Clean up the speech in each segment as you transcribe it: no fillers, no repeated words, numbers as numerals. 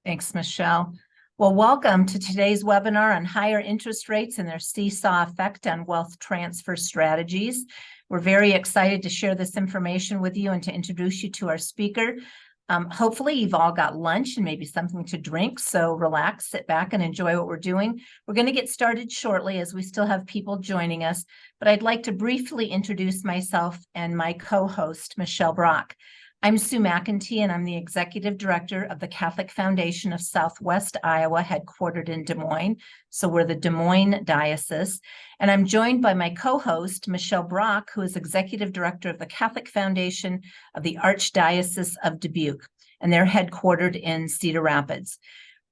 Thanks, Michelle. Well, welcome to today's webinar on higher interest rates and their seesaw effect on wealth transfer strategies. We're very excited to share this information with you and to introduce you to our speaker. Hopefully you've all got lunch and maybe something to drink, so relax, sit back and enjoy what we're doing. We're going to get started shortly as we still have people joining us, but I'd like to briefly introduce myself and my co-host, Michelle Brock. I'm Sue McEntee, and I'm the Executive Director of the Catholic Foundation of Southwest Iowa, headquartered in Des Moines. So we're the Des Moines Diocese. And I'm joined by my co-host, Michelle Brock, who is Executive Director of the Catholic Foundation of the Archdiocese of Dubuque, and they're headquartered in Cedar Rapids.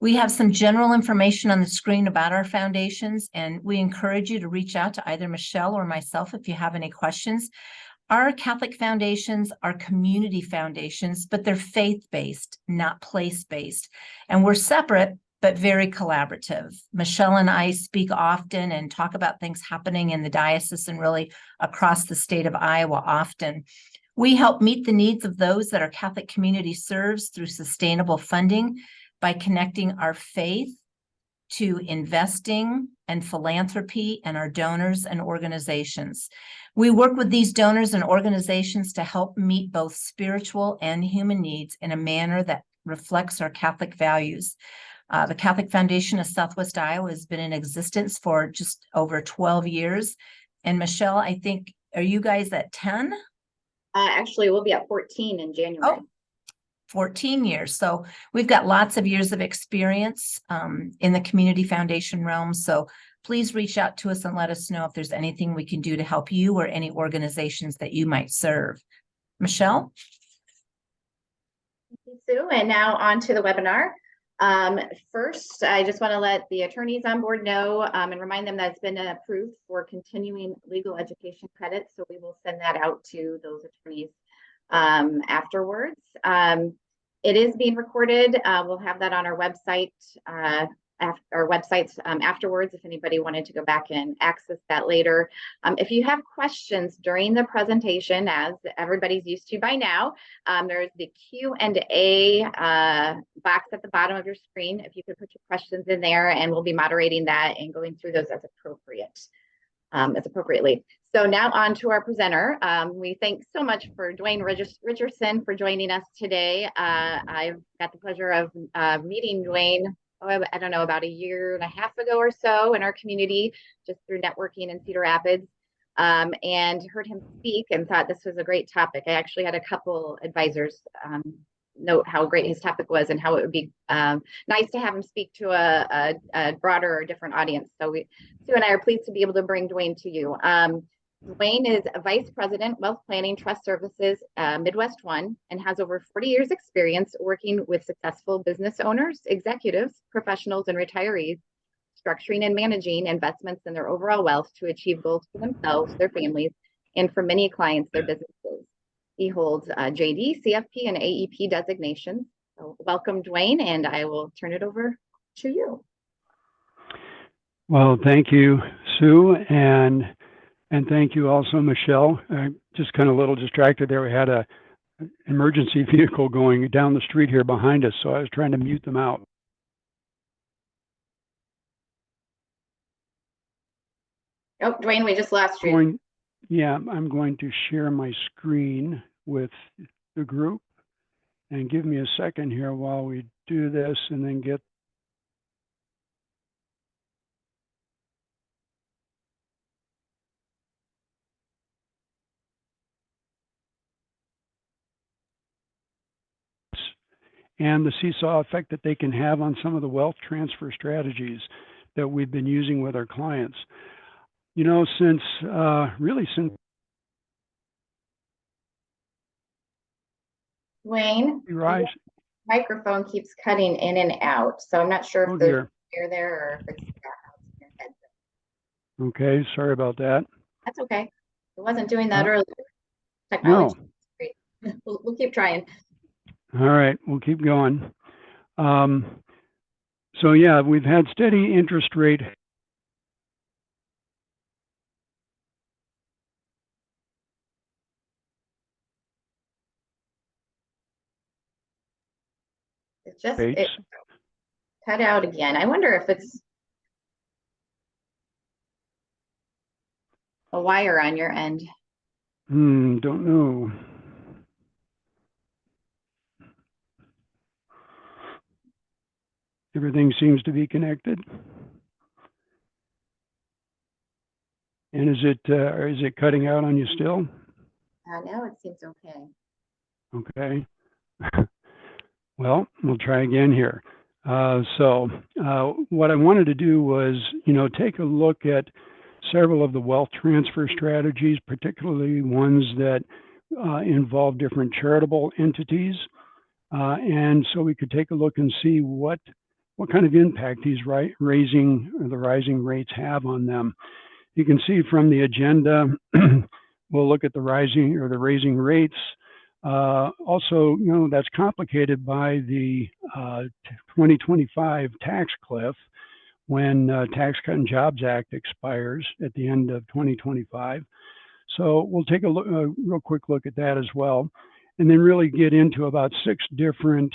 We have some general information on the screen about our foundations, and we encourage you to reach out to either Michelle or myself if you have any questions. Our Catholic foundations are community foundations, but they're faith-based, not place-based. And we're separate, but very collaborative. Michelle and I speak often and talk about things happening in the diocese and really across the state of Iowa often. We help meet the needs of those that our Catholic community serves through sustainable funding by connecting our faith to investing and philanthropy and our donors and organizations. We work with these donors and organizations to help meet both spiritual and human needs in a manner that reflects our Catholic values. The Catholic Foundation of Southwest Iowa has been in existence for just over 12 years. And Michelle, I think, are you guys at 10? Actually, we'll be at 14 in January. Oh, 14 years. So we've got lots of years of experience in the community foundation realm. So please reach out to us and let us know if there's anything we can do to help you or any organizations that you might serve. Michelle? Thank you, Sue. And now on to the webinar. First, I just want to let the attorneys on board know and remind them that it's been approved for continuing legal education credits. So we will send that out to those attorneys afterwards. It is being recorded. We'll have that on our website, afterwards, if anybody wanted to go back and access that later. If you have questions during the presentation, as everybody's used to by now, there's the Q&A box at the bottom of your screen. If you could put your questions in there, and we'll be moderating that and going through those as appropriately. So now on to our presenter. We thank so much for Duane Richardson for joining us today. I've got the pleasure of meeting Duane, I don't know, about a year and a half ago or so in our community, just through networking in Cedar Rapids, and heard him speak and thought this was a great topic. I actually had a couple advisors note how great his topic was and how it would be nice to have him speak to a broader or different audience. So Sue and I are pleased to be able to bring Duane to you. Duane is a Vice President, Wealth Planning Trust Services, Midwest One, and has over 40 years experience working with successful business owners, executives, professionals, and retirees, structuring and managing investments in their overall wealth to achieve goals for themselves, their families, and for many clients, their businesses. He holds JD, CFP, and AEP designations. So welcome, Duane, and I will turn it over to you. Well, thank you, Sue, and thank you also, Michelle. Just kind of a little distracted there. We had an emergency vehicle going down the street here behind us, so I was trying to mute them out. Oh, Duane, we just lost you. Yeah, I'm going to share my screen with the group, and give me a second here while we do this and then get and the seesaw effect that they can have on some of the wealth transfer strategies that we've been using with our clients. You know, since Duane, right, microphone keeps cutting in and out, so I'm not sure if there's air there or if it's in your head. Okay, sorry about that. That's okay. It wasn't doing that earlier. Technology. No. We'll keep trying. All right, we'll keep going. So yeah, we've had steady interest rate. It's just cut out again. I wonder if it's a wire on your end. Don't know. Everything seems to be connected. And is it cutting out on you still? Now it seems okay. Okay. Well, we'll try again here. What I wanted to do was, take a look at several of the wealth transfer strategies, particularly ones that involve different charitable entities. And so we could take a look and see what kind of impact these the rising rates have on them. You can see from the agenda, we'll look at the raising rates. Also, that's complicated by the 2025 tax cliff when Tax Cut and Jobs Act expires at the end of 2025. So we'll take a real quick look at that as well, and then really get into about 6 different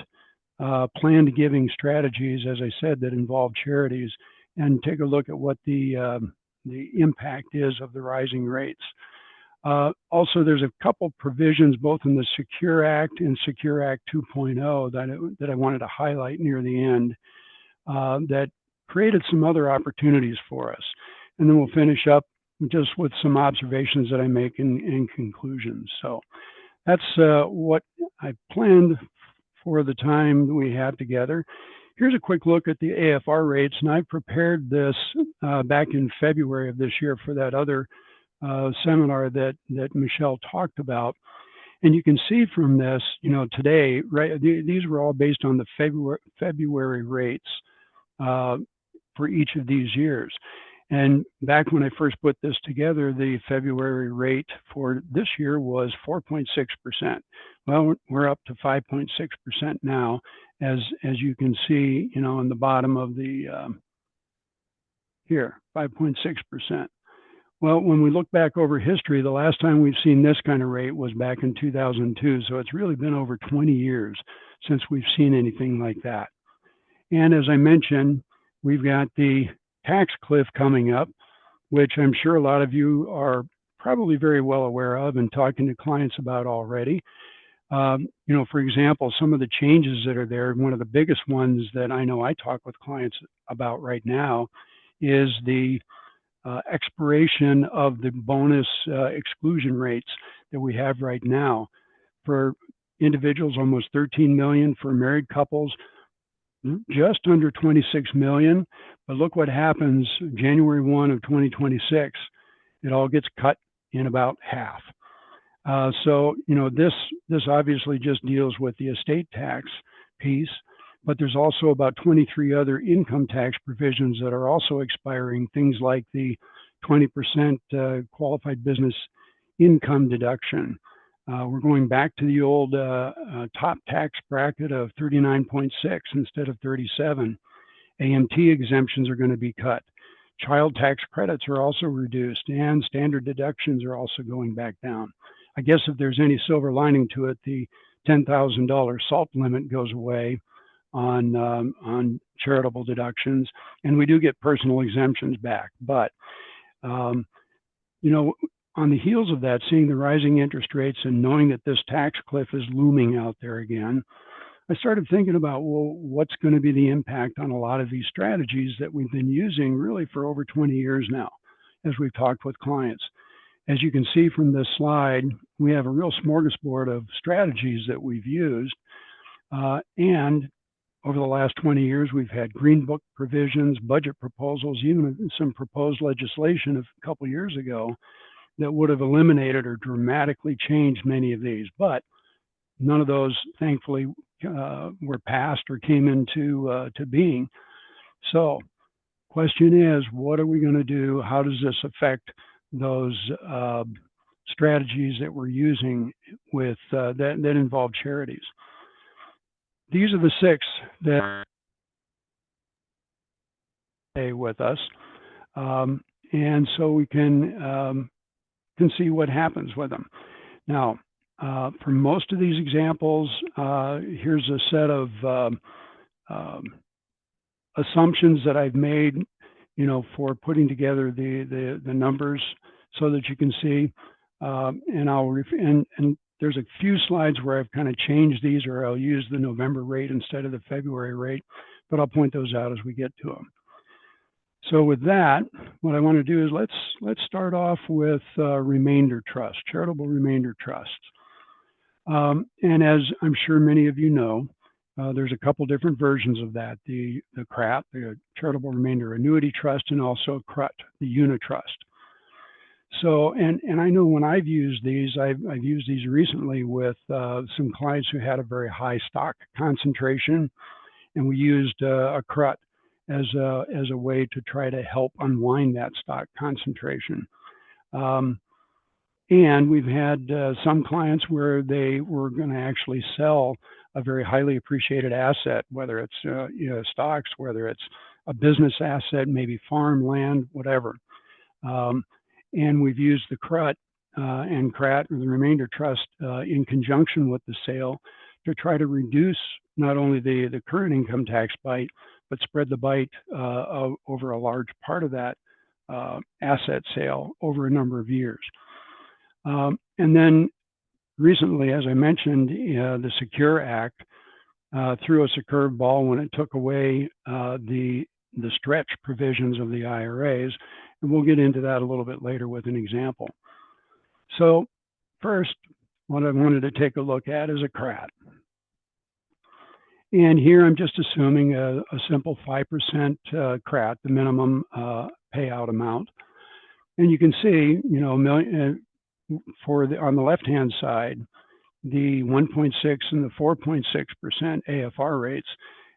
planned giving strategies, as I said, that involve charities, and take a look at what the impact is of the rising rates. Also, there's a couple provisions both in the Secure Act and Secure Act 2.0 that I wanted to highlight near the end that created some other opportunities for us. And then we'll finish up just with some observations that I make in conclusions. So that's what I planned for the time that we have together. Here's a quick look at the AFR rates, and I prepared this back in February of this year for that other seminar that Michelle talked about. And you can see from this, today, right, these were all based on the February rates for each of these years. And back when I first put this together, the February rate for this year was 4.6%. Well, we're up to 5.6% now, as you can see, on the bottom of the here, 5.6%. Well, when we look back over history, the last time we've seen this kind of rate was back in 2002. So it's really been over 20 years since we've seen anything like that. And as I mentioned, we've got the tax cliff coming up, which I'm sure a lot of you are probably very well aware of and talking to clients about already. For example, some of the changes that are there, one of the biggest ones that I know I talk with clients about right now is the expiration of the bonus exclusion rates that we have right now. For individuals, almost 13 million. For married couples, just under 26 million. But look what happens January 1 of 2026. It all gets cut in about half. So this obviously just deals with the estate tax piece, but there's also about 23 other income tax provisions that are also expiring, things like the 20% qualified business income deduction. We're going back to the old top tax bracket of 39.6 instead of 37. AMT exemptions are going to be cut. Child tax credits are also reduced, and standard deductions are also going back down. I guess if there's any silver lining to it, the $10,000 SALT limit goes away on charitable deductions, and we do get personal exemptions back. But on the heels of that, seeing the rising interest rates and knowing that this tax cliff is looming out there again, I started thinking about, well, what's going to be the impact on a lot of these strategies that we've been using really for over 20 years now, as we've talked with clients. As you can see from this slide, we have a real smorgasbord of strategies that we've used. And over the last 20 years, we've had Green Book provisions, budget proposals, even some proposed legislation a couple of years ago that would have eliminated or dramatically changed many of these. But none of those, thankfully, were passed or came into being. So question is, what are we going to do? How does this affect those strategies that we're using with that involve charities? These are the 6 that stay with us, and so we can see what happens with them. Now, for most of these examples, here's a set of assumptions that I've made, for putting together the numbers so that you can see. And there's a few slides where I've kind of changed these, or I'll use the November rate instead of the February rate, but I'll point those out as we get to them. So with that, what I want to do is let's start off with remainder trust, charitable remainder trusts. And as I'm sure many of you know, there's a couple different versions of that: the CRAT, the Charitable Remainder Annuity Trust, and also CRUT, the Unitrust. So, and I know when I've used these, I've used these recently with some clients who had a very high stock concentration, and we used a CRUT as a way to try to help unwind that stock concentration. And we've had some clients where they were going to actually sell a very highly appreciated asset, whether it's stocks, whether it's a business asset, maybe farmland, whatever. And we've used the CRUT and CRAT, or the Remainder Trust, in conjunction with the sale to try to reduce not only the current income tax bite, but spread the bite over a large part of that asset sale over a number of years. And then recently, as I mentioned, the Secure Act threw us a curveball when it took away the stretch provisions of the IRAs, and we'll get into that a little bit later with an example. So first, what I wanted to take a look at is a CRAT. And here I'm just assuming a simple 5% CRAT, the minimum payout amount. And you can see, on the left-hand side, the 1.6 and the 4.6% AFR rates,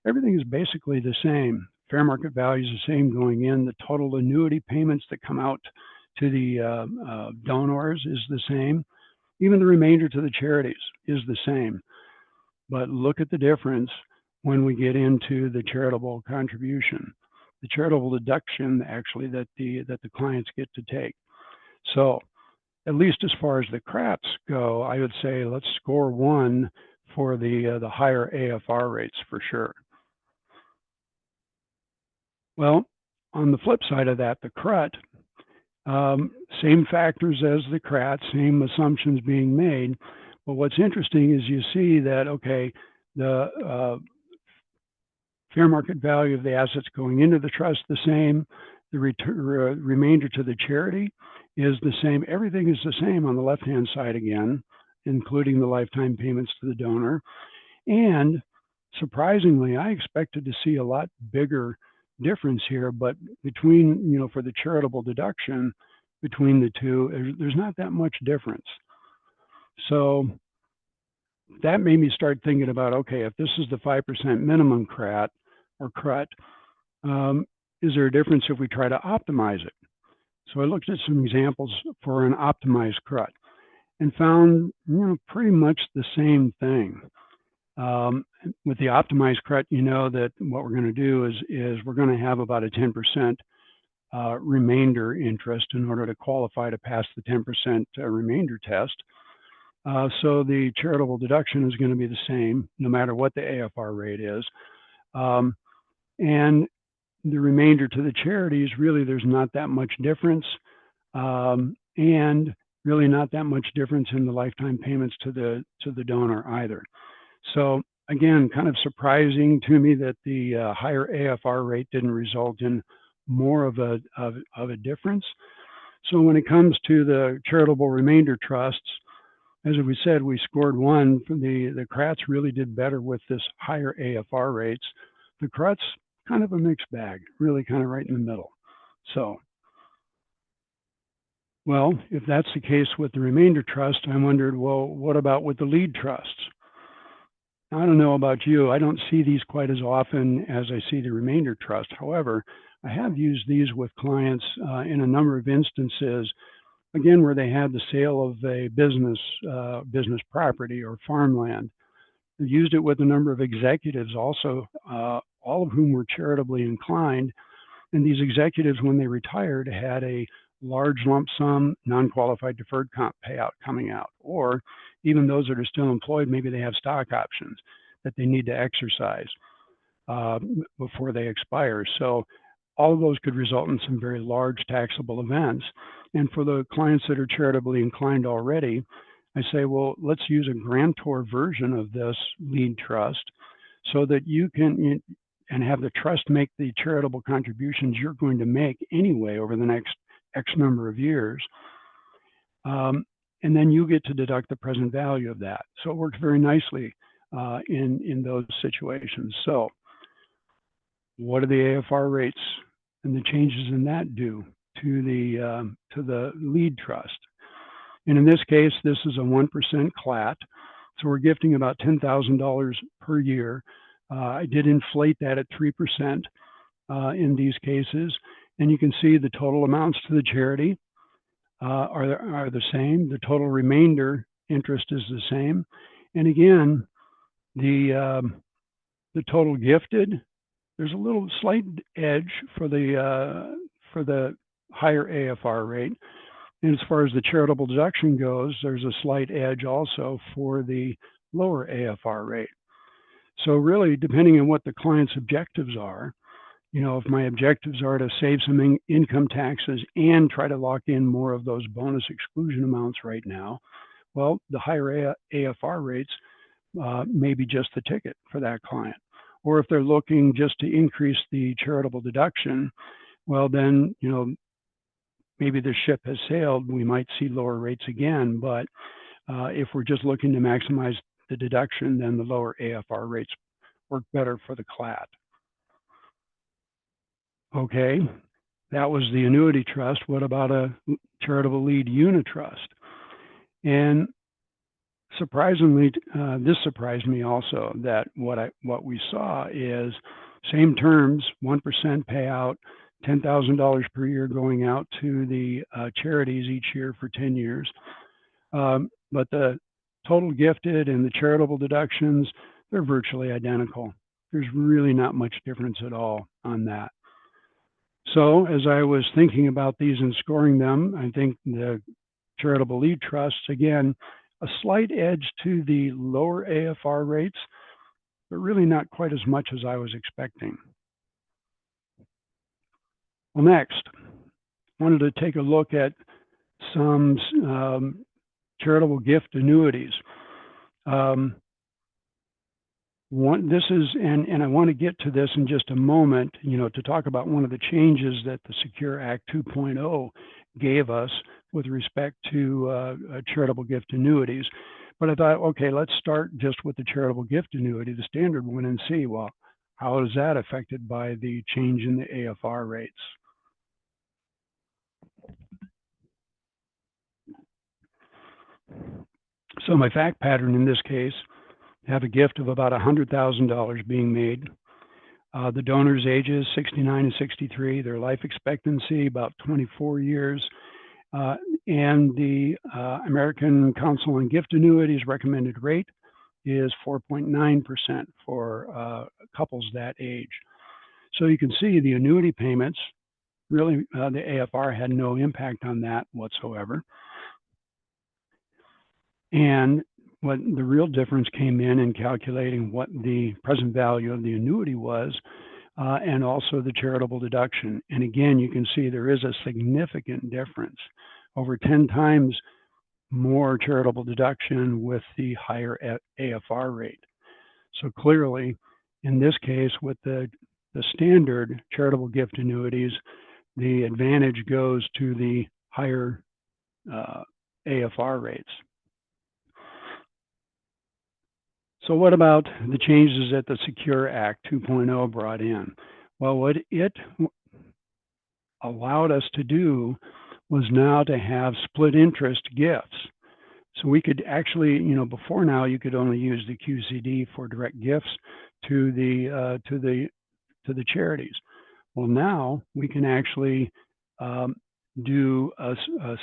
everything is basically the same. Fair market value is the same going in. The total annuity payments that come out to the donors is the same. Even the remainder to the charities is the same. But look at the difference when we get into the charitable contribution, the charitable deduction, actually, that the clients get to take. So at least as far as the CRATs go, I would say let's score 1 for the higher AFR rates for sure. Well, on the flip side of that, the CRUT, same factors as the CRAT, same assumptions being made. But what's interesting is you see that, okay, the fair market value of the assets going into the trust the same, the remainder to the charity is the same. Everything is the same on the left-hand side again, including the lifetime payments to the donor. And surprisingly, I expected to see a lot bigger difference here, but between, for the charitable deduction between the two, there's not that much difference. So that made me start thinking about, okay, if this is the 5% minimum CRAT or CRUT, is there a difference if we try to optimize it? So I looked at some examples for an optimized CRUT and found, pretty much the same thing. With the optimized CRUT, that what we're going to do is we're going to have about a 10% remainder interest in order to qualify to pass the 10% remainder test. So the charitable deduction is going to be the same no matter what the AFR rate is. And the remainder to the charities, really, there's not that much difference. And really not that much difference in the lifetime payments to the donor either. So again, kind of surprising to me that the higher AFR rate didn't result in more of a difference. So when it comes to the charitable remainder trusts, as we said, we scored 1. The CRATs really did better with this higher AFR rates. The CRUTs, kind of a mixed bag, really kind of right in the middle. So, well, if that's the case with the remainder trust, I wondered, well, what about with the lead trusts? I don't know about you. I don't see these quite as often as I see the remainder trust. However, I have used these with clients in a number of instances, again, where they had the sale of a business property or farmland. I've used it with a number of executives also, all of whom were charitably inclined. And these executives, when they retired, had a large lump sum, non-qualified deferred comp payout coming out. Or even those that are still employed, maybe they have stock options that they need to exercise. before they expire. So all of those could result in some very large taxable events. And for the clients that are charitably inclined already, I say, well, let's use a grantor version of this lead trust so that you can and have the trust make the charitable contributions you're going to make anyway over the next X number of years. And then you get to deduct the present value of that. So it works very nicely in those situations. So what do the AFR rates and the changes in that do to the lead trust? And in this case, this is a 1% CLAT. So we're gifting about $10,000 per year. I did inflate that at 3% in these cases. And you can see the total amounts to the charity are the same. The total remainder interest is the same. And again, the total gifted, there's a little slight edge for the higher AFR rate. And as far as the charitable deduction goes, there's a slight edge also for the lower AFR rate. So really, depending on what the client's objectives are, if my objectives are to save some income taxes and try to lock in more of those bonus exclusion amounts right now, well, the higher AFR rates may be just the ticket for that client. Or if they're looking just to increase the charitable deduction, well, then, maybe the ship has sailed. We might see lower rates again. But if we're just looking to maximize the deduction, then the lower AFR rates work better for the CLAT. Okay, that was the annuity trust. What about a charitable lead unit trust? And surprisingly, this surprised me also, that what we saw is same terms, 1% payout, $10,000 per year going out to the charities each year for 10 years. But the total gifted and the charitable deductions, they're virtually identical. There's really not much difference at all on that. So as I was thinking about these and scoring them, I think the charitable lead trusts, again, a slight edge to the lower AFR rates, but really not quite as much as I was expecting. Well, next, I wanted to take a look at some charitable gift annuities. This is, and I want to get to this in just a moment, to talk about one of the changes that the Secure Act 2.0 gave us with respect to charitable gift annuities. But I thought, okay, let's start just with the charitable gift annuity, the standard one, and see, well, how is that affected by the change in the AFR rates? So my fact pattern in this case, have a gift of about $100,000 being made. The donor's ages 69 and 63, their life expectancy about 24 years, and the American Council on Gift Annuities recommended rate is 4.9% for couples that age. So you can see the annuity payments, really the AFR had no impact on that whatsoever. And what the real difference came in calculating what the present value of the annuity was, and also the charitable deduction. And again, you can see there is a significant difference, over 10 times more charitable deduction with the higher AFR rate. So clearly, in this case, with the standard charitable gift annuities, the advantage goes to the higher AFR rates. So what about the changes that the Secure Act 2.0 brought in? Well, what it allowed us to do was now to have split interest gifts. So we could actually, before now, you could only use the QCD for direct gifts to the charities. Well, now we can actually do a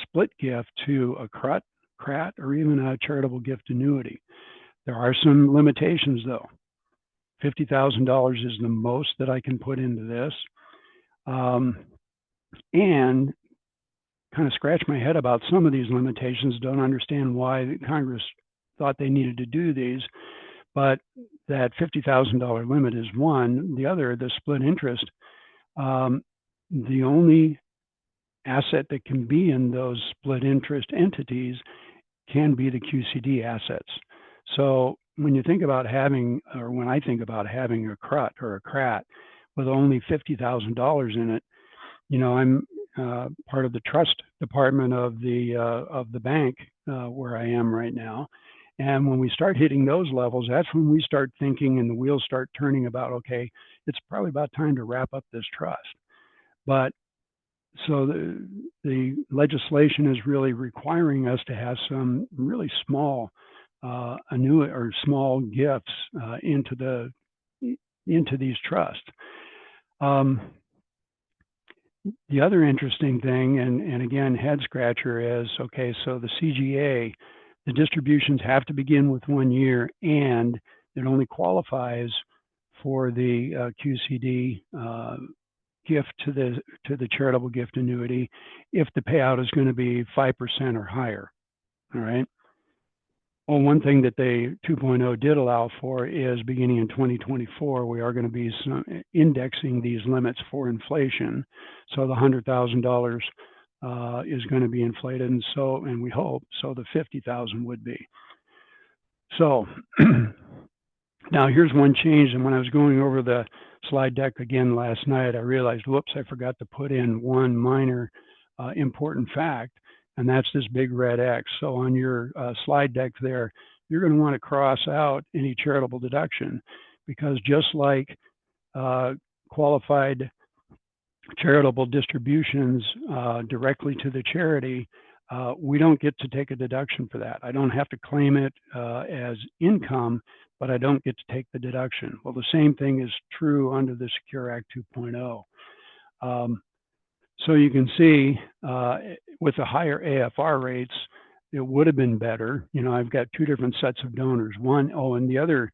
split gift to a CRAT or even a charitable gift annuity. There are some limitations, though. $50,000 is the most that I can put into this. And kind of scratch my head about some of these limitations, don't understand why Congress thought they needed to do these. But that $50,000 limit is one. The other, the split interest, the only asset that can be in those split interest entities can be the QCD assets. So when you think about having, or when I think about having a CRUT or a CRAT with only $50,000 in it, you know, I'm part of the trust department of the bank where I am right now. And when we start hitting those levels, that's when we start thinking and the wheels start turning about, okay, it's probably about time to wrap up this trust. But so the legislation is really requiring us to have some really small annuity or small gifts into these trusts. The other interesting thing, and again, head scratcher is, okay, so the CGA, the distributions have to begin with 1 year, and it only qualifies for the QCD gift to the charitable gift annuity if the payout is going to be 5% or higher. All right. Well, one thing that they 2.0 did allow for is beginning in 2024, we are going to be indexing these limits for inflation. So the $100,000 is going to be inflated, and we hope so the 50,000 would be. So now here's one change, and when I was going over the slide deck again last night, I realized, whoops, I forgot to put in one minor important fact, and that's this big red X. So on your slide deck there, you're going to want to cross out any charitable deduction, because just like qualified charitable distributions directly to the charity, we don't get to take a deduction for that. I don't have to claim it as income, but I don't get to take the deduction. Well, the same thing is true under the Secure Act 2.0. So you can see with the higher AFR rates, it would have been better. You know, I've got two different sets of donors. And the other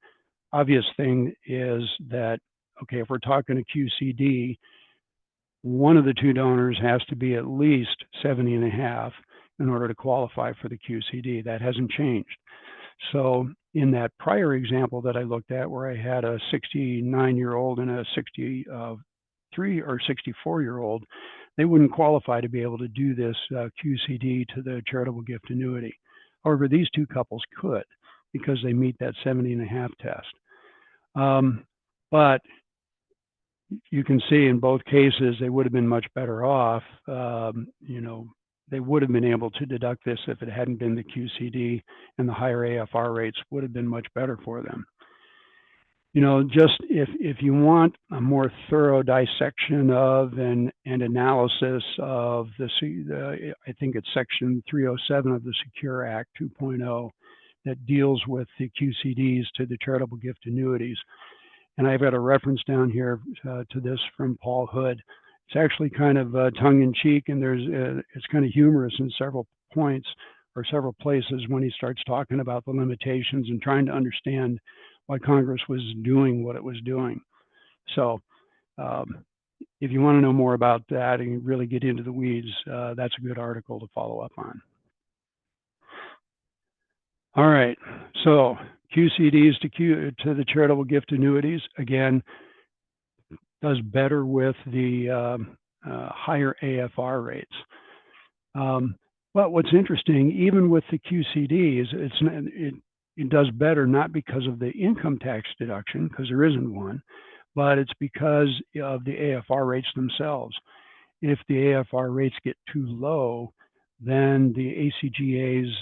obvious thing is that, okay, if we're talking a QCD, one of the two donors has to be at least 70.5 in order to qualify for the QCD. That hasn't changed. So in that prior example that I looked at, where I had a 69-year-old and a 63 or 64-year-old, they wouldn't qualify to be able to do this QCD to the charitable gift annuity. However, these two couples could, because they meet that 70.5 test. But you can see in both cases, they would have been much better off. You know, they would have been able to deduct this if it hadn't been the QCD, and the higher AFR rates would have been much better for them. You know, just if you want a more thorough dissection of and analysis of I think it's section 307 of the Secure Act 2.0 that deals with the QCDs to the charitable gift annuities. And I've got a reference down here to this from Paul Hood. It's actually kind of tongue-in-cheek, and it's kind of humorous in several points or several places when he starts talking about the limitations and trying to understand why Congress was doing what it was doing. So if you want to know more about that and really get into the weeds, that's a good article to follow up on. All right, so QCDs to the charitable gift annuities, again, does better with the higher AFR rates. But what's interesting, even with the QCDs, it does better not because of the income tax deduction, because there isn't one, but it's because of the AFR rates themselves. If the AFR rates get too low, then the ACGA's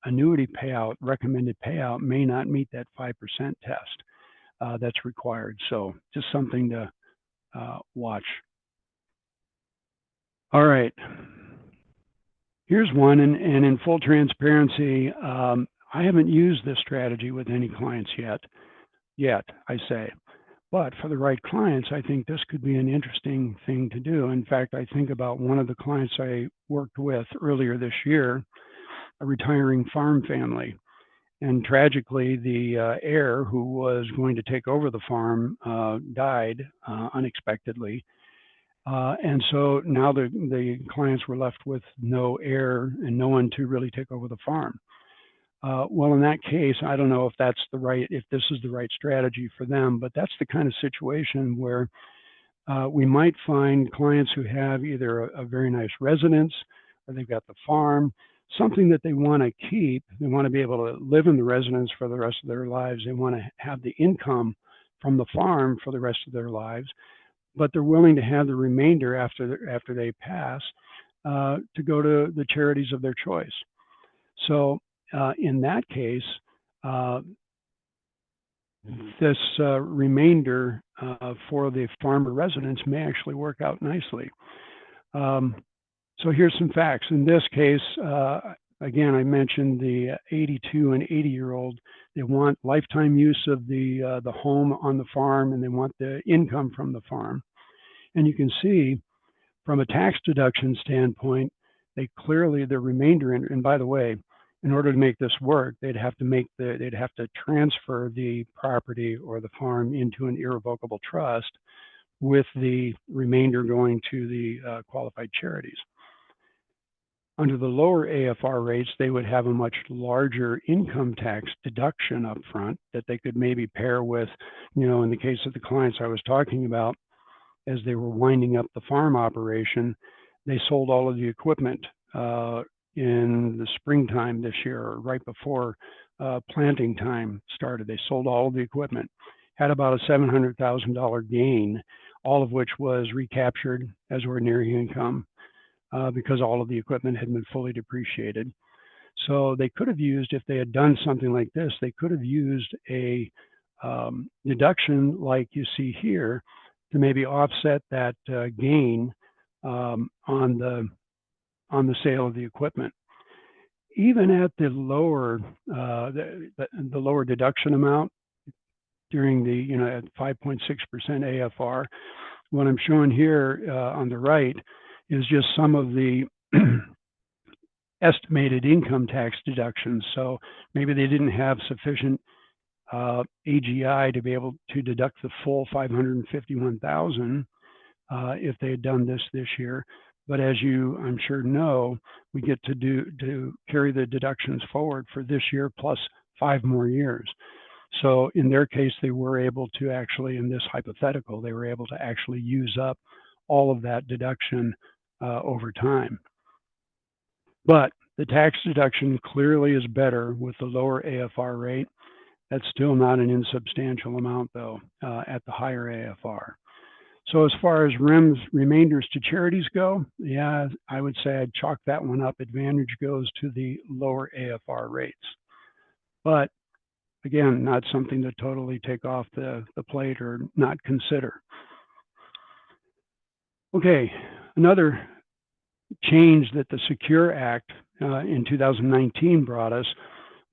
annuity payout, recommended payout, may not meet that 5% test that's required. So just something to watch. All right. Here's one, and in full transparency, I haven't used this strategy with any clients yet, I say. But for the right clients, I think this could be an interesting thing to do. In fact, I think about one of the clients I worked with earlier this year, a retiring farm family. And tragically, the heir who was going to take over the farm died unexpectedly. And so now the clients were left with no heir and no one to really take over the farm. Well, in that case, I don't know if if this is the right strategy for them, but that's the kind of situation where we might find clients who have either a very nice residence or they've got the farm, something that they want to keep. They want to be able to live in the residence for the rest of their lives. They want to have the income from the farm for the rest of their lives, but they're willing to have the remainder after they pass to go to the charities of their choice. So in that case, this remainder for the farmer residents may actually work out nicely. So here's some facts. In this case, again, I mentioned the 82 and 80-year-old. They want lifetime use of the home on the farm, and they want the income from the farm. And you can see from a tax deduction standpoint, they clearly, the remainder, and by the way, in order to make this work, they'd have to transfer the property or the farm into an irrevocable trust, with the remainder going to the qualified charities. Under the lower AFR rates, they would have a much larger income tax deduction up front that they could maybe pair with, in the case of the clients I was talking about, as they were winding up the farm operation, they sold all of the equipment in the springtime this year, or right before planting time started. They sold all of the equipment, had about a $700,000 gain, all of which was recaptured as ordinary income because all of the equipment had been fully depreciated. So they could have used, if they had done something like this, they could have used a deduction like you see here to maybe offset that gain on the sale of the equipment. Even at the lower the lower deduction amount during the at 5.6% AFR, what I'm showing here on the right is just some of the estimated income tax deductions. So maybe they didn't have sufficient AGI to be able to deduct the full $551,000 if they had done this year. But as you, I'm sure, know, we get to carry the deductions forward for this year plus 5 more years. So in their case, they were able to actually, in this hypothetical, they were able to actually use up all of that deduction over time. But the tax deduction clearly is better with the lower AFR rate. That's still not an insubstantial amount, though, at the higher AFR. So as far as remainders to charities go, yeah, I would say I'd chalk that one up. Advantage goes to the lower AFR rates. But again, not something to totally take off the plate or not consider. Okay, another change that the Secure Act in 2019 brought us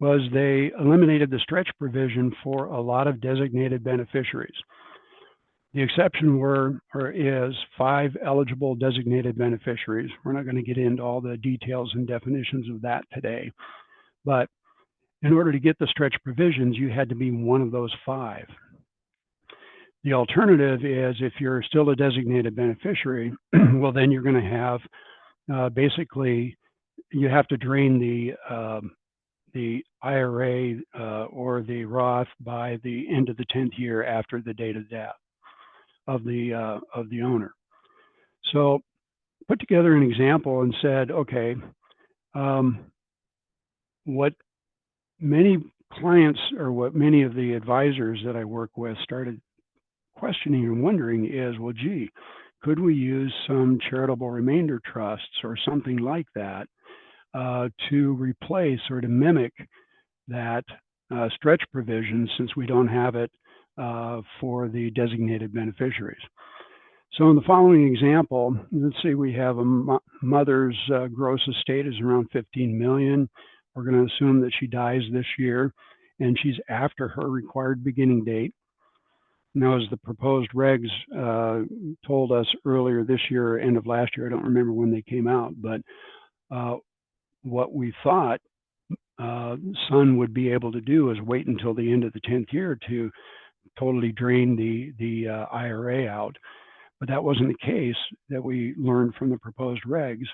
was they eliminated the stretch provision for a lot of designated beneficiaries. The exception is 5 eligible designated beneficiaries. We're not going to get into all the details and definitions of that today, but in order to get the stretch provisions, you had to be one of those 5. The alternative is, if you're still a designated beneficiary, well, then you're going to have basically, you have to drain the IRA or the Roth by the end of the 10th year after the date of death of the owner. So put together an example and said, okay, what many clients, or what many of the advisors that I work with started questioning and wondering is, well, gee, could we use some charitable remainder trusts or something like that to replace or to mimic that stretch provision, since we don't have it for the designated beneficiaries. So in the following example, let's say we have a mother's gross estate is around $15 million. We're going to assume that she dies this year, and she's after her required beginning date. Now, as the proposed regs told us earlier this year, end of last year, I don't remember when they came out, but what we thought son would be able to do is wait until the end of the 10th year to totally drain the IRA out. But that wasn't the case that we learned from the proposed regs.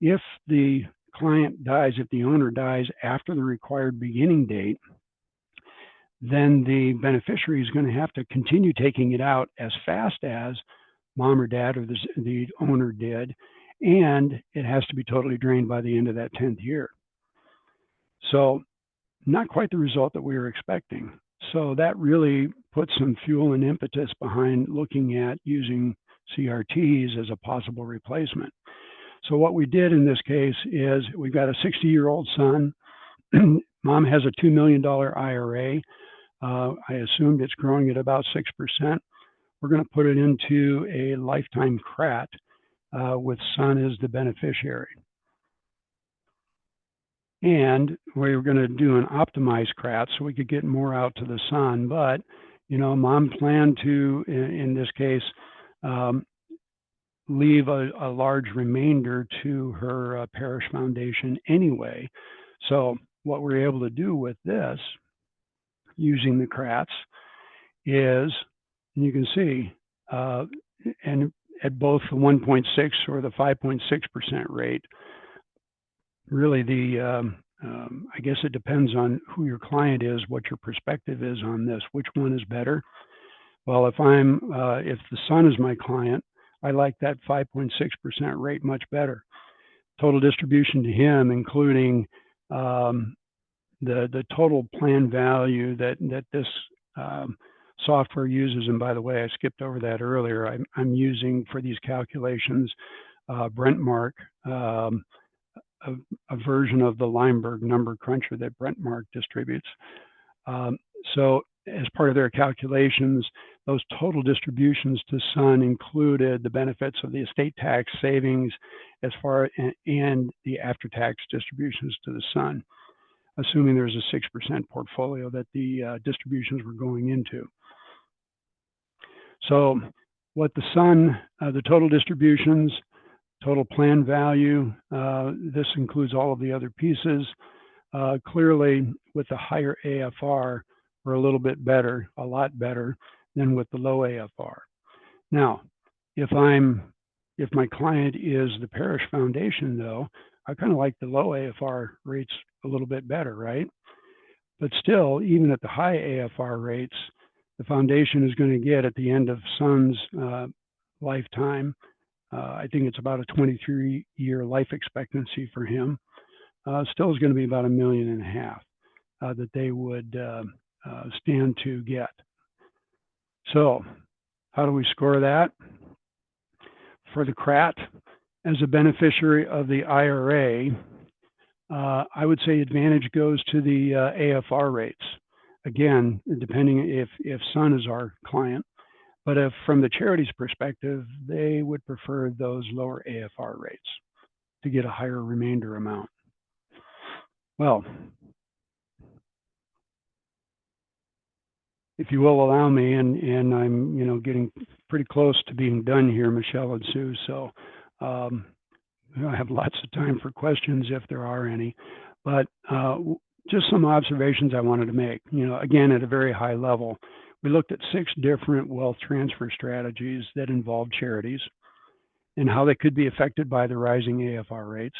If the client dies, if the owner dies after the required beginning date, then the beneficiary is going to have to continue taking it out as fast as mom or dad or the owner did, and it has to be totally drained by the end of that 10th year. So not quite the result that we were expecting. So that really put some fuel and impetus behind looking at using CRTs as a possible replacement. So what we did in this case is we've got a 60-year-old son. Mom has a $2 million IRA. I assumed it's growing at about 6%. We're going to put it into a lifetime CRAT with son as the beneficiary. And we were going to do an optimized CRAT so we could get more out to the son. But, you know, mom planned to, in this case, leave a large remainder to her parish foundation anyway. So what we're able to do with this, using the CRATs, is, and you can see, and at both the 1.6 or the 5.6% rate, really I guess it depends on who your client is, what your perspective is on this, which one is better. Well, if the son is my client, I like that 5.6% rate much better. Total distribution to him, including the total plan value that this software uses. And by the way, I skipped over that earlier. I'm using for these calculations Brentmark, a version of the Lineberg number cruncher that Brentmark distributes. So as part of their calculations, those total distributions to son included the benefits of the estate tax savings and the after-tax distributions to the son, assuming there's a 6% portfolio that the distributions were going into. So what the son, the total distributions, total plan value, this includes all of the other pieces. Clearly, with the higher AFR, we're a little bit better, a lot better than with the low AFR. Now, if my client is the parish foundation, though, I kind of like the low AFR rates a little bit better, right? But still, even at the high AFR rates, the foundation is going to get at the end of son's lifetime, I think it's about a 23-year life expectancy for him, still is going to be about $1.5 million that they would stand to get. So how do we score that? For the CRAT, as a beneficiary of the IRA, I would say advantage goes to the AFR rates. Again, depending if son is our client. But if from the charity's perspective, they would prefer those lower AFR rates to get a higher remainder amount. Well, if you will allow me, and I'm getting pretty close to being done here, Michelle and Sue, so I have lots of time for questions if there are any. But just some observations I wanted to make. Again, at a very high level, we looked at 6 different wealth transfer strategies that involved charities and how they could be affected by the rising AFR rates.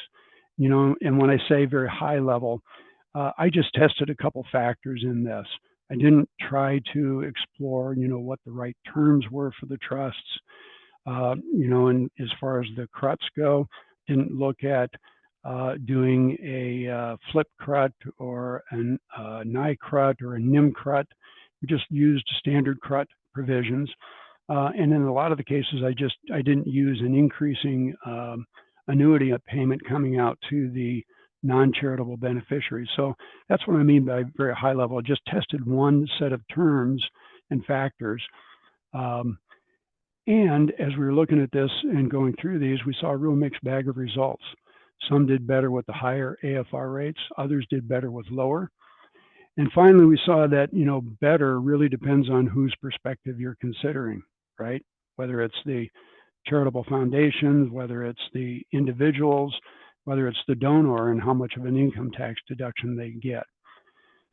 And when I say very high level, I just tested a couple factors in this. I didn't try to explore, what the right terms were for the trusts. And as far as the CRUTs go, didn't look at doing a flip CRUT or a NI CRUT or a NIM CRUT. We just used standard CRUT provisions. And in a lot of the cases, I didn't use an increasing annuity payment coming out to the non-charitable beneficiaries. So that's what I mean by very high level. I just tested one set of terms and factors. And as we were looking at this and going through these, we saw a real mixed bag of results. Some did better with the higher AFR rates, others did better with lower. And finally, we saw that, better really depends on whose perspective you're considering, right? Whether it's the charitable foundations, whether it's the individuals, whether it's the donor and how much of an income tax deduction they get.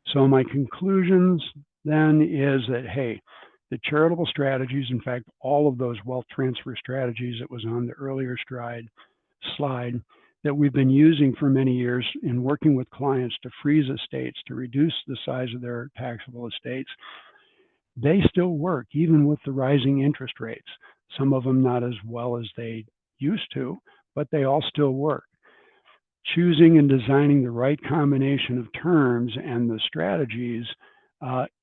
So my conclusions then is that, hey, the charitable strategies, in fact, all of those wealth transfer strategies that was on the earlier slide, that we've been using for many years in working with clients to freeze estates, to reduce the size of their taxable estates, they still work even with the rising interest rates. Some of them not as well as they used to, but they all still work. Choosing and designing the right combination of terms and the strategies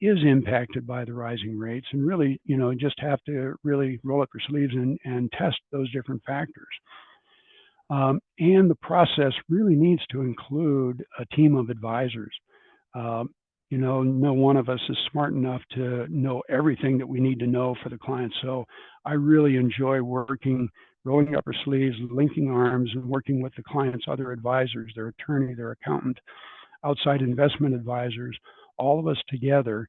is impacted by the rising rates, and really, just have to really roll up your sleeves and test those different factors. And the process really needs to include a team of advisors. No one of us is smart enough to know everything that we need to know for the client. So I really enjoy rolling up our sleeves, linking arms, and working with the client's other advisors, their attorney, their accountant, outside investment advisors, all of us together,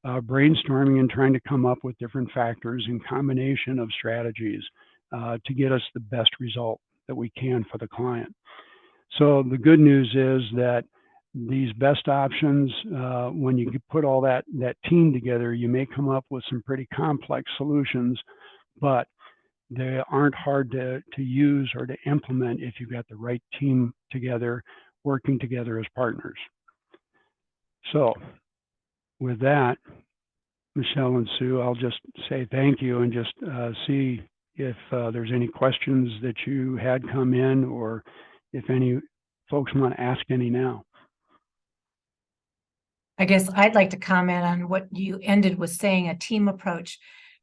brainstorming and trying to come up with different factors and combination of strategies to get us the best result that we can for the client. So the good news is that these best options, when you put all that team together, you may come up with some pretty complex solutions, but they aren't hard to use or to implement if you've got the right team together, working together as partners. So with that, Michelle and Sue, I'll just say thank you and just see if there's any questions that you had come in, or if any folks want to ask any now. I guess I'd like to comment on what you ended with saying, a team approach.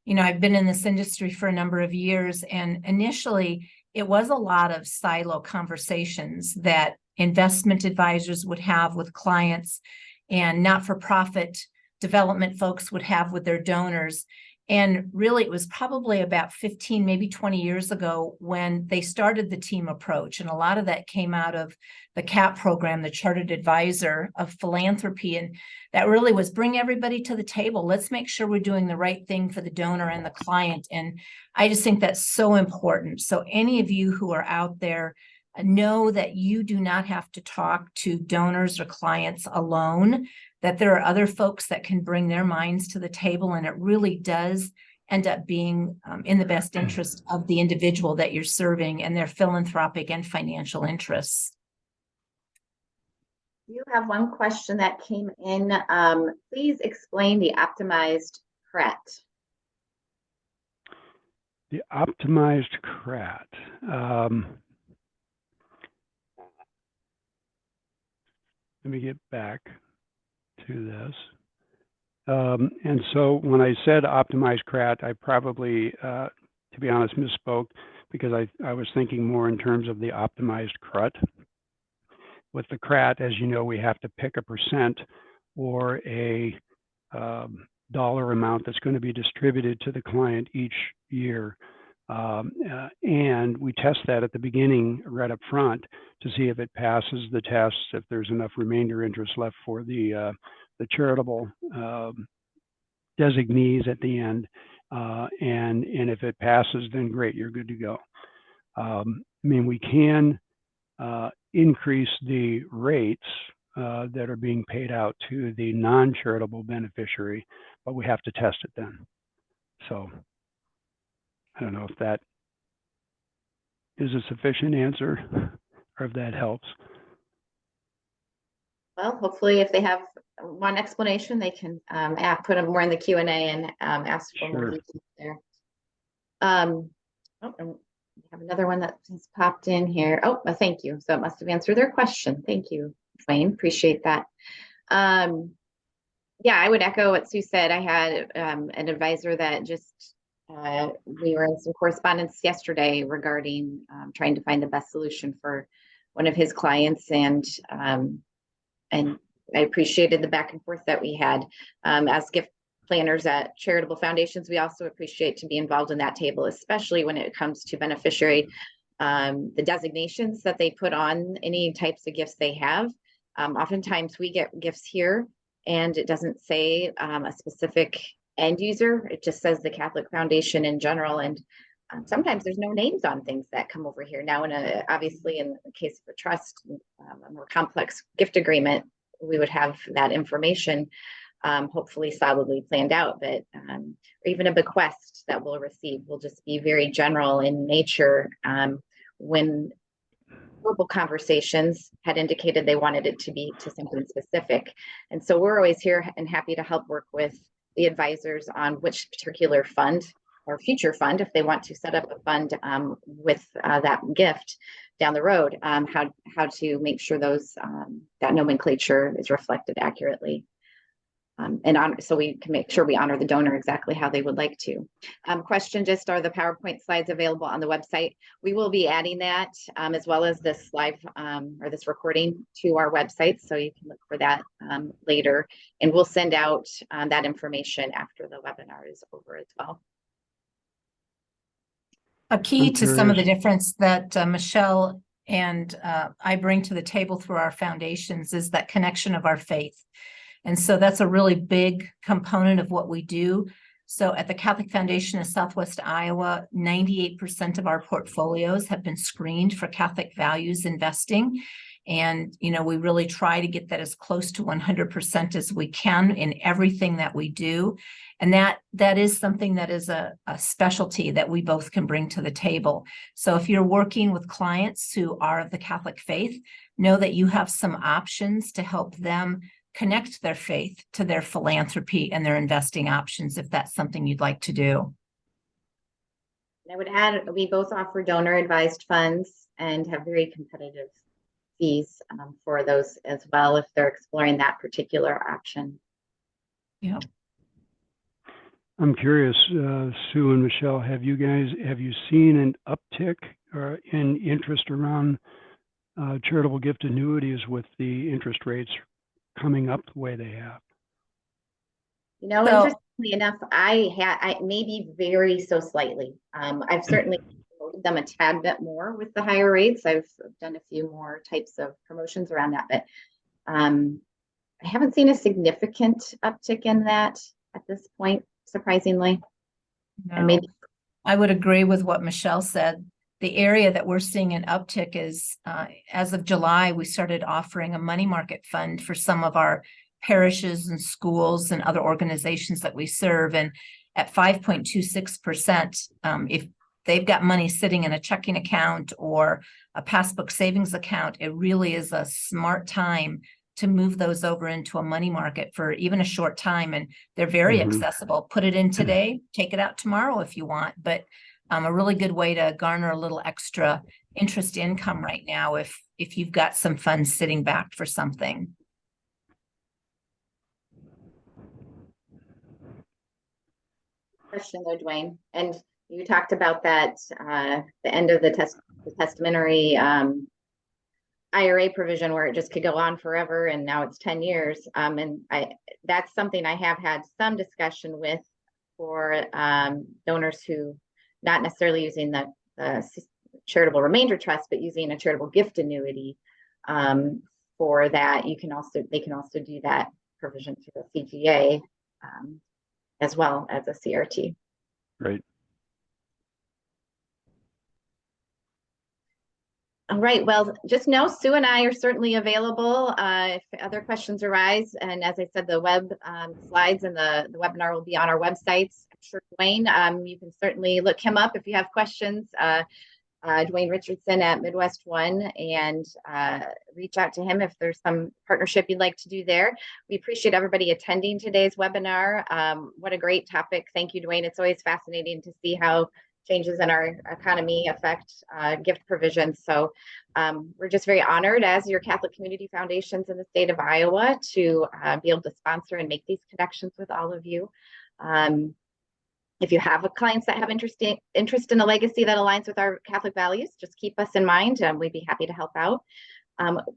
I've been in this industry for a number of years, and initially it was a lot of silo conversations that investment advisors would have with clients and not-for-profit development folks would have with their donors. And really, it was probably about 15, maybe 20 years ago when they started the team approach. And a lot of that came out of the CAP program, the Chartered Advisor of Philanthropy. And that really was bring everybody to the table. Let's make sure we're doing the right thing for the donor and the client. And I just think that's so important. So any of you who are out there, know that you do not have to talk to donors or clients alone, that there are other folks that can bring their minds to the table, and it really does end up being in the best interest of the individual that you're serving and their philanthropic and financial interests. You have one question that came in. Please explain the optimized CRAT. The optimized CRAT. Let me get back to this. And so when I said optimized CRAT, I probably, to be honest, misspoke, because I was thinking more in terms of the optimized CRUT. With the CRAT, as you know, we have to pick a percent or a dollar amount that's going to be distributed to the client each year. And we test that at the beginning right up front to see if it passes the test, if there's enough remainder interest left for the charitable designees at the end. And if it passes, then great, you're good to go. We can increase the rates that are being paid out to the non-charitable beneficiary, but we have to test it then. So I don't know if that is a sufficient answer or if that helps. Well, hopefully if they have one explanation, they can put them more in the Q&A and ask for more details there. And we have another one that has popped in here. Oh, well, thank you. So it must have answered their question. Thank you, Duane. Appreciate that. Yeah, I would echo what Sue said. I had an advisor that just we were in some correspondence yesterday regarding trying to find the best solution for one of his clients, and I appreciated the back and forth that we had. As gift planners at charitable foundations, we also appreciate to be involved in that table, especially when it comes to beneficiary, the designations that they put on any types of gifts they have. Oftentimes we get gifts here and it doesn't say a specific end user. It just says the Catholic Foundation in general. And sometimes there's no names on things that come over here. Now, obviously in the case of a trust, a more complex gift agreement, we would have that information hopefully solidly planned out, but or even a bequest that we'll receive will just be very general in nature when verbal conversations had indicated they wanted it to be to something specific. And so we're always here and happy to help work with the advisors on which particular fund or future fund, if they want to set up a fund with that gift down the road, how to make sure those that nomenclature is reflected accurately. So we can make sure we honor the donor exactly how they would like to. Question, just are the PowerPoint slides available on the website? We will be adding that as well as this live or this recording to our website. So you can look for that later, and we'll send out that information after the webinar is over as well. A key I'm to some of the curious. difference that Michelle and I bring to the table through our foundations is that connection of our faith. And so that's a really big component of what we do. So at the Catholic Foundation of Southwest Iowa, 98% of our portfolios have been screened for Catholic values investing. And, you know, we really try to get that as close to 100% as we can in everything that we do. And that is something that is a specialty that we both can bring to the table. So if you're working with clients who are of the Catholic faith, know that you have some options to help them connect their faith to their philanthropy and their investing options, if that's something you'd like to do. I would add, we both offer donor advised funds and have very competitive fees for those as well, if they're exploring that particular option. Yeah. I'm curious, Sue and Michelle, have you seen an uptick in interest around charitable gift annuities with the interest rates coming up the way they have? You know, interestingly enough, I maybe very so slightly. I've certainly promoted them a tad bit more with the higher rates. I've done a few more types of promotions around that, but I haven't seen a significant uptick in that at this point, surprisingly. No, and maybe I would agree with what Michelle said. The area that we're seeing an uptick is as of July, we started offering a money market fund for some of our parishes and schools and other organizations that we serve. And at 5.26%, if they've got money sitting in a checking account or a passbook savings account, it really is a smart time to move those over into a money market for even a short time. And they're very accessible. Put it in today, take it out tomorrow if you want. But a really good way to garner a little extra interest income right now if you've got some funds sitting back for something. question though, Duane, and you talked about that the end of the testamentary IRA provision where it just could go on forever, and now it's 10 years. And that's something I have had some discussion with for donors who not necessarily using the charitable remainder trust, but using a charitable gift annuity for that. They can also do that provision through the CGA as well as a CRT. Right. All right, well, just know Sue and I are certainly available if other questions arise. And as I said, the web slides and the webinar will be on our websites. I'm sure Duane, you can certainly look him up if you have questions. Duane Richardson at Midwest One, and reach out to him if there's some partnership you'd like to do there. We appreciate everybody attending today's webinar. What a great topic. Thank you, Duane. It's always fascinating to see how changes in our economy affect gift provisions. So we're just very honored as your Catholic Community Foundations in the state of Iowa to be able to sponsor and make these connections with all of you. If you have clients that have interest in a legacy that aligns with our Catholic values, just keep us in mind. We'd be happy to help out.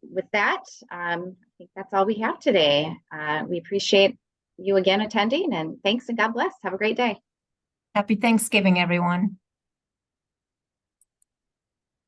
With that, I think that's all we have today. We appreciate you again attending, and thanks and God bless. Have a great day. Happy Thanksgiving, everyone.